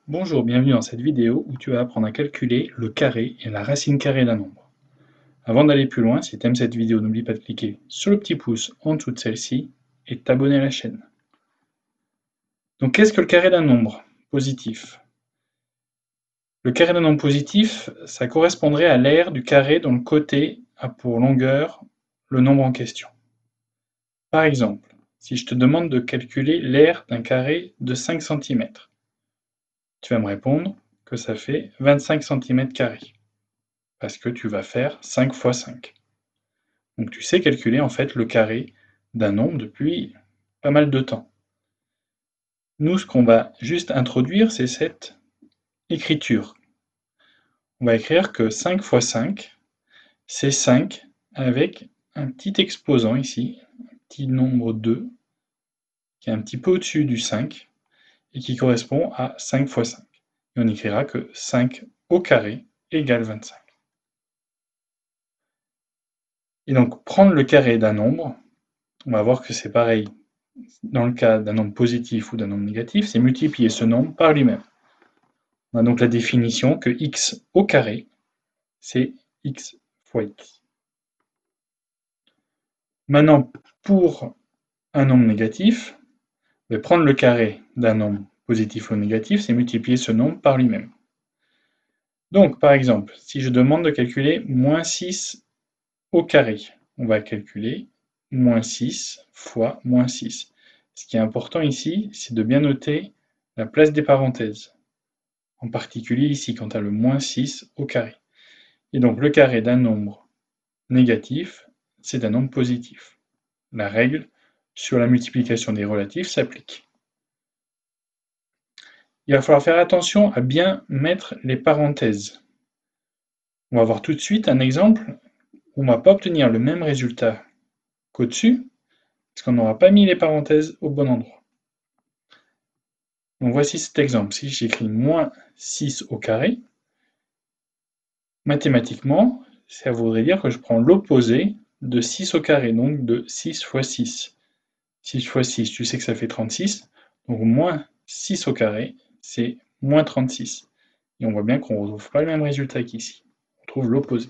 Bonjour, bienvenue dans cette vidéo où tu vas apprendre à calculer le carré et la racine carrée d'un nombre. Avant d'aller plus loin, si tu aimes cette vidéo, n'oublie pas de cliquer sur le petit pouce en dessous de celle-ci et de t'abonner à la chaîne. Donc qu'est-ce que le carré d'un nombre positif? Le carré d'un nombre positif, ça correspondrait à l'aire du carré dont le côté a pour longueur le nombre en question. Par exemple, si je te demande de calculer l'aire d'un carré de 5 cm, tu vas me répondre que ça fait 25 cm². Parce que tu vas faire 5 fois 5. Donc tu sais calculer en fait le carré d'un nombre depuis pas mal de temps. Nous, ce qu'on va juste introduire, c'est cette écriture. On va écrire que 5 fois 5, c'est 5 avec un petit exposant ici, un petit nombre 2, qui est un petit peu au-dessus du 5, et qui correspond à 5 fois 5. Et on écrira que 5 au carré égale 25. Et donc, prendre le carré d'un nombre, on va voir que c'est pareil dans le cas d'un nombre positif ou d'un nombre négatif, c'est multiplier ce nombre par lui-même. On a donc la définition que x au carré, c'est x fois x. Maintenant, pour un nombre négatif, prendre le carré d'un nombre positif ou négatif, c'est multiplier ce nombre par lui-même. Donc, par exemple, si je demande de calculer moins 6 au carré, on va calculer moins 6 fois moins 6. Ce qui est important ici, c'est de bien noter la place des parenthèses. En particulier ici, quand tu as le moins 6 au carré. Et donc le carré d'un nombre négatif, c'est un nombre positif. La règle sur la multiplication des relatifs s'applique. Il va falloir faire attention à bien mettre les parenthèses. On va voir tout de suite un exemple où on ne va pas obtenir le même résultat qu'au-dessus, parce qu'on n'aura pas mis les parenthèses au bon endroit. Donc voici cet exemple. Si j'écris moins 6 au carré, mathématiquement, ça voudrait dire que je prends l'opposé de 6 au carré, donc de 6 fois 6. 6 fois 6, tu sais que ça fait 36, donc moins 6 au carré, c'est moins 36. Et on voit bien qu'on ne retrouve pas le même résultat qu'ici. On trouve l'opposé.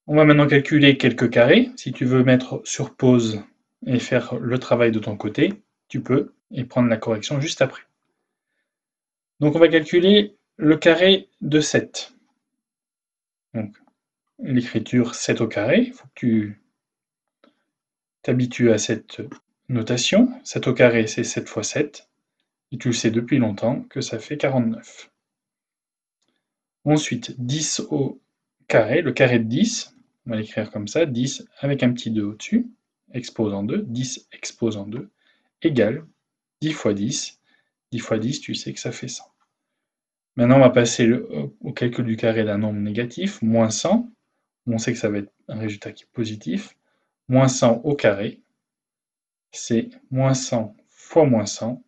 On va maintenant calculer quelques carrés. Si tu veux mettre sur pause et faire le travail de ton côté, tu peux, et prendre la correction juste après. Donc on va calculer le carré de 7. Donc l'écriture 7 au carré, il faut que tu t'habitues à cette notation. 7 au carré, c'est 7 fois 7. Et tu le sais depuis longtemps que ça fait 49. Ensuite, 10 au carré, le carré de 10, on va l'écrire comme ça, 10 avec un petit 2 au-dessus, exposant 2, 10 exposant 2, égale 10 fois 10. 10 fois 10, tu sais que ça fait 100. Maintenant, on va passer au calcul du carré d'un nombre négatif, moins 100. On sait que ça va être un résultat qui est positif. Moins 100 au carré, c'est moins 100 fois moins 100,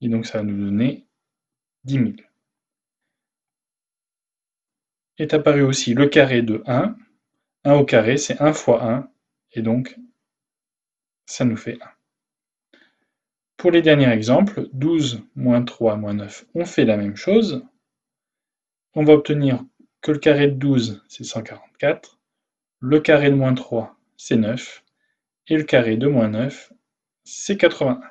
et donc ça va nous donner 10 000. Est apparu aussi le carré de 1. 1 au carré, c'est 1 fois 1, et donc ça nous fait 1. Pour les derniers exemples, 12, moins 3, moins 9, on fait la même chose. On va obtenir que le carré de 12, c'est 144, le carré de moins 3, c'est 9, et le carré de moins 9, c'est 81.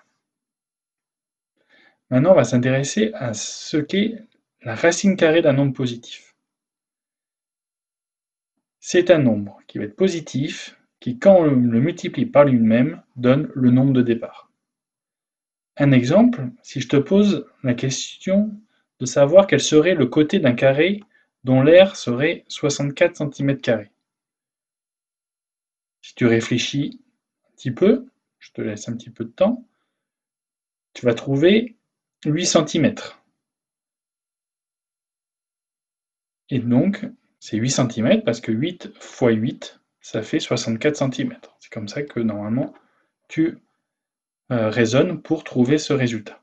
Maintenant, on va s'intéresser à ce qu'est la racine carrée d'un nombre positif. C'est un nombre qui va être positif, qui, quand on le multiplie par lui-même, donne le nombre de départ. Un exemple, si je te pose la question de savoir quel serait le côté d'un carré dont l'aire serait 64 cm². Si tu réfléchis un petit peu, je te laisse un petit peu de temps, tu vas trouver 8 cm. Et donc, c'est 8 cm parce que 8 fois 8, ça fait 64 cm. C'est comme ça que normalement tu raisonnes pour trouver ce résultat.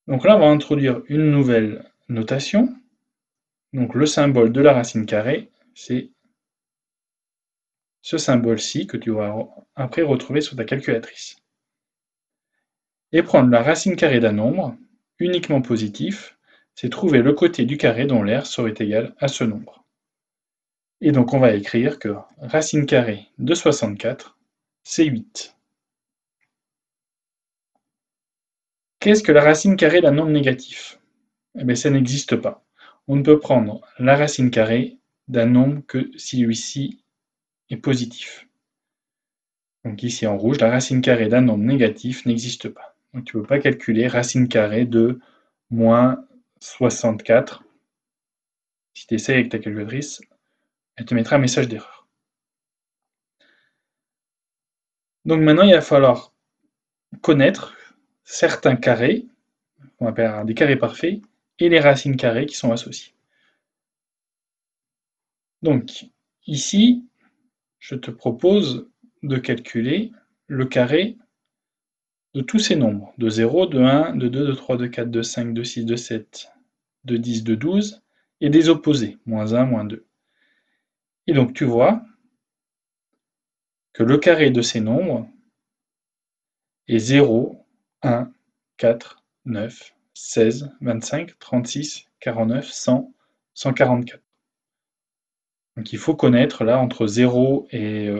Donc là, on va introduire une nouvelle notation. Donc le symbole de la racine carrée, c'est ce symbole-ci que tu vas après retrouver sur ta calculatrice. Et prendre la racine carrée d'un nombre, uniquement positif, c'est trouver le côté du carré dont l'aire serait égal à ce nombre. Et donc on va écrire que racine carrée de 64, c'est 8. Qu'est-ce que la racine carrée d'un nombre négatif? Eh bien, ça n'existe pas. On ne peut prendre la racine carrée d'un nombre que si celui-ci est positif. Donc ici en rouge, la racine carrée d'un nombre négatif n'existe pas. Donc tu ne peux pas calculer racine carrée de moins 64. Si tu essaies avec ta calculatrice, elle te mettra un message d'erreur. Donc maintenant, il va falloir connaître certains carrés, qu'on appelle des carrés parfaits, et les racines carrées qui sont associées. Donc ici, je te propose de calculer le carré de tous ces nombres, de 0, de 1, de 2, de 3, de 4, de 5, de 6, de 7, de 10, de 12, et des opposés, moins 1, moins 2. Et donc tu vois que le carré de ces nombres est 0, 1, 4, 9, 16, 25, 36, 49, 100, 144. Donc il faut connaître là entre 0 et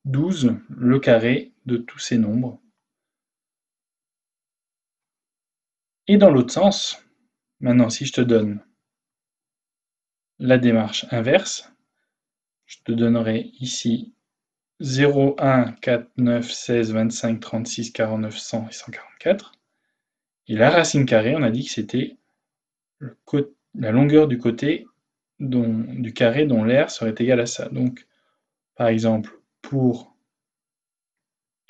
12 le carré de tous ces nombres. Et dans l'autre sens, maintenant si je te donne la démarche inverse, je te donnerai ici 0, 1, 4, 9, 16, 25, 36, 49, 100 et 144. Et la racine carrée, on a dit que c'était la longueur du côté du carré dont l'aire serait égale à ça. Donc, par exemple, pour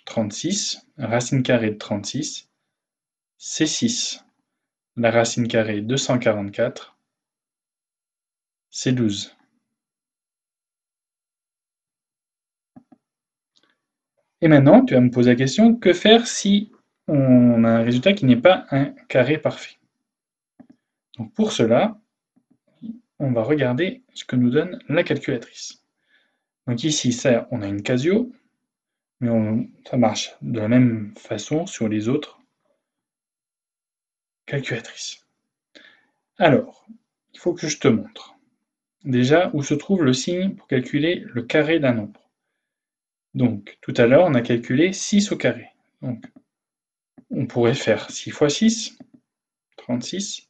36, racine carrée de 36, c'est 6. La racine carrée de 144, c'est 12. Et maintenant, tu vas me poser la question, que faire si on a un résultat qui n'est pas un carré parfait? Donc pour cela, on va regarder ce que nous donne la calculatrice. Donc ici, ça, on a une Casio, mais ça marche de la même façon sur les autres calculatrices. Alors, il faut que je te montre déjà où se trouve le signe pour calculer le carré d'un nombre. Donc, tout à l'heure, on a calculé 6 au carré. Donc, on pourrait faire 6 fois 6, 36.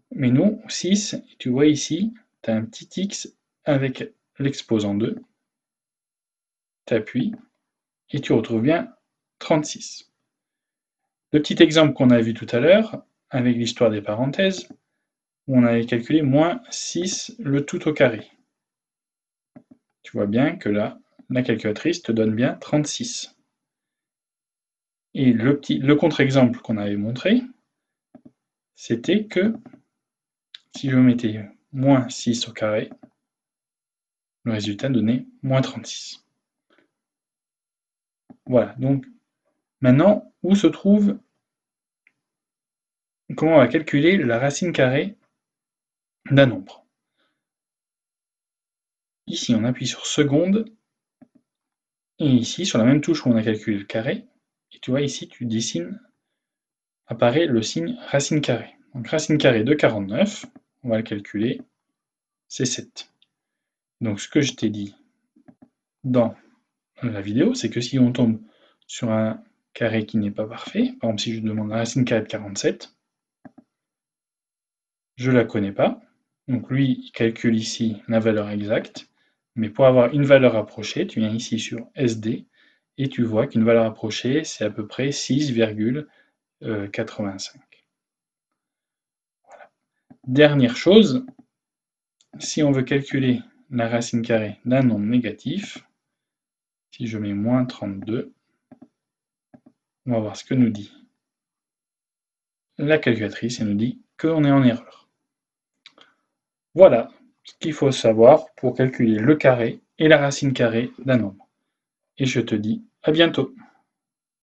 Mais non, 6, tu vois ici, tu as un petit x avec l'exposant 2. Tu appuies et tu retrouves bien 36. Le petit exemple qu'on a vu tout à l'heure, avec l'histoire des parenthèses, où on avait calculé moins 6 le tout au carré. Tu vois bien que là, la calculatrice te donne bien 36. Et le contre-exemple qu'on avait montré, c'était que si je mettais moins 6 au carré, le résultat donnait moins 36. Voilà, donc maintenant, où se trouve, comment on va calculer la racine carrée d'un nombre? Ici, on appuie sur seconde, et ici, sur la même touche où on a calculé le carré, et tu vois ici, tu dessines, apparaît le signe racine carrée. Donc racine carrée de 49, on va le calculer, c'est 7. Donc ce que je t'ai dit dans la vidéo, c'est que si on tombe sur un carré qui n'est pas parfait, par exemple si je demande la racine carrée de 47, je ne la connais pas, donc lui il calcule ici la valeur exacte, mais pour avoir une valeur approchée, tu viens ici sur SD, et tu vois qu'une valeur approchée c'est à peu près 6,85. Voilà. Dernière chose, si on veut calculer la racine carrée d'un nombre négatif, si je mets moins 32, on va voir ce que nous dit la calculatrice, elle nous dit qu'on est en erreur. Voilà ce qu'il faut savoir pour calculer le carré et la racine carrée d'un nombre. Et je te dis à bientôt.